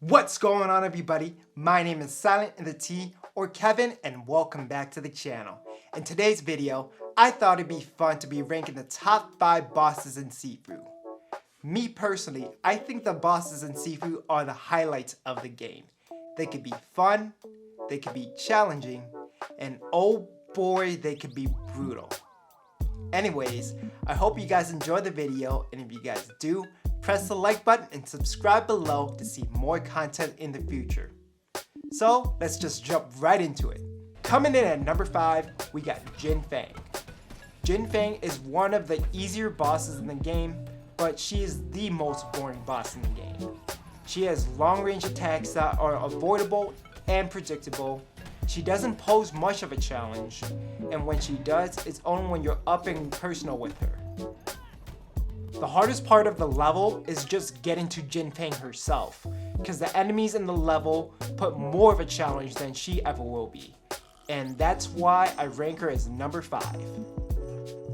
What's going on, everybody? My name is SilentInTheT, or Kevin, and welcome back to the channel. In today's video, I thought it'd be fun to be ranking the top 5 bosses in Sifu. Me personally, I think the bosses in Sifu are the highlights of the game. They could be fun, they could be challenging, and oh boy, they could be brutal. Anyways, I hope you guys enjoyed the video, and if you guys do, press the like button and subscribe below to see more content in the future. So let's just jump right into it. Coming in at number 5, we got Jin Fang. Jin Fang is one of the easier bosses in the game, but she is the most boring boss in the game. She has long range attacks that are avoidable and predictable. She doesn't pose much of a challenge, and when she does, it's only when you're up and personal with her. The hardest part of the level is just getting to Jin Fang herself, because the enemies in the level put more of a challenge than she ever will be. And that's why I rank her as number 5.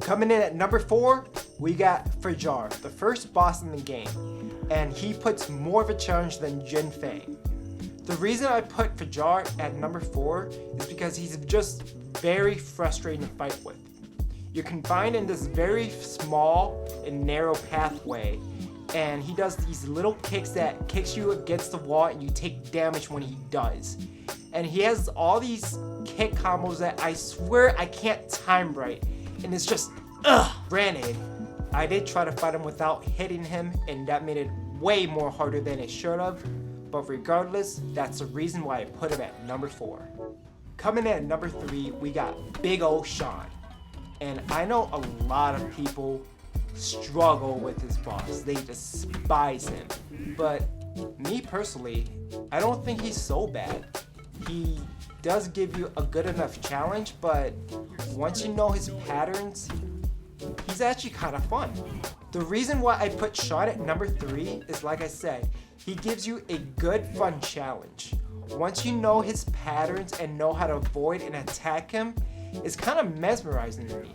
Coming in at number 4, we got Fajar, the first boss in the game, and he puts more of a challenge than Jin Fang. The reason I put Fajar at number 4 is because he's just very frustrating to fight with. You're confined in this very small and narrow pathway, and he does these little kicks that kicks you against the wall and you take damage when he does. And he has all these kick combos that I swear I can't time right, and it's just Granted, I did try to fight him without hitting him, and that made it way more harder than it should have, but regardless, that's the reason why I put him at number 4. Coming in at number 3, we got Big Ol' Sean. And I know a lot of people struggle with this boss. They despise him. But me personally, I don't think he's so bad. He does give you a good enough challenge, but once you know his patterns, he's actually kind of fun. The reason why I put Sean at number 3 is, like I said, he gives you a good fun challenge. Once you know his patterns and know how to avoid and attack him, it's kind of mesmerizing to me.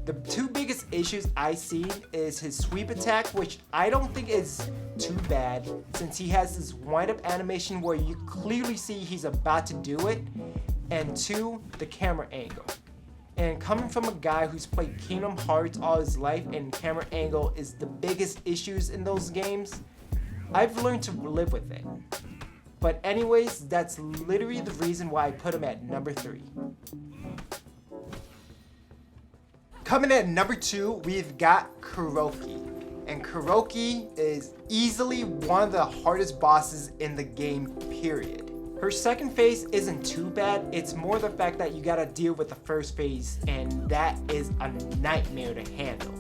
The two biggest issues I see is his sweep attack, which I don't think is too bad since he has this wind-up animation where you clearly see he's about to do it, and 2, the camera angle. And coming from a guy who's played Kingdom Hearts all his life and camera angle is the biggest issues in those games, I've learned to live with it. But anyways, that's literally the reason why I put him at number 3. Coming at number 2, we've got Kuroki. And Kuroki is easily one of the hardest bosses in the game, period. Her second phase isn't too bad, it's more the fact that you gotta deal with the first phase, and that is a nightmare to handle.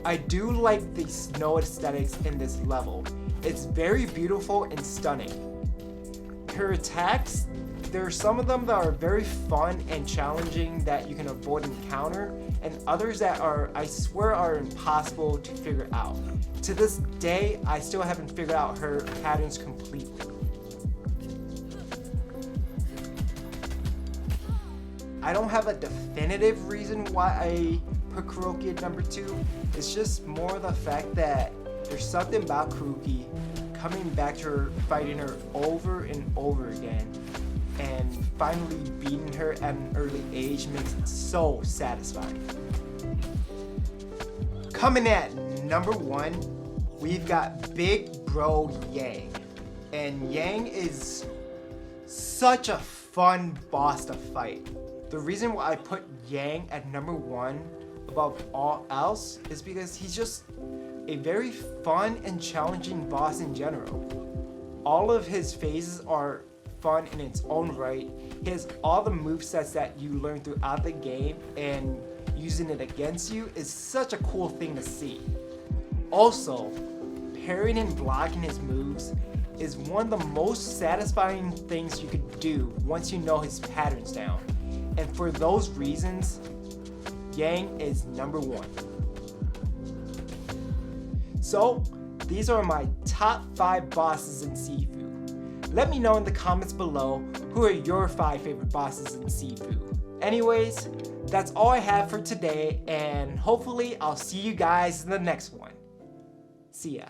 I do like the snow aesthetics in this level. It's very beautiful and stunning. Her attacks, there are some of them that are very fun and challenging that you can avoid and counter, and others that are, I swear, are impossible to figure out. To this day, I still haven't figured out her patterns completely. I don't have a definitive reason why I put Kuroki at number 2. It's just more the fact that there's something about Kuroki coming back to her, fighting her over and over again, and finally beating her at an early age makes it so satisfying. Coming at number 1, we've got Big Bro Yang. And Yang is such a fun boss to fight. The reason why I put Yang at number 1 above all else is because he's just a very fun and challenging boss in general. All of his phases are fun in its own right. He has all the movesets that you learn throughout the game, and using it against you is such a cool thing to see. Also, parrying and blocking his moves is one of the most satisfying things you could do once you know his patterns down. And for those reasons, Yang is number 1. So, these are my top 5 bosses in Sifu. Let me know in the comments below who are your 5 favorite bosses in Sifu. Anyways, that's all I have for today, and hopefully I'll see you guys in the next one. See ya.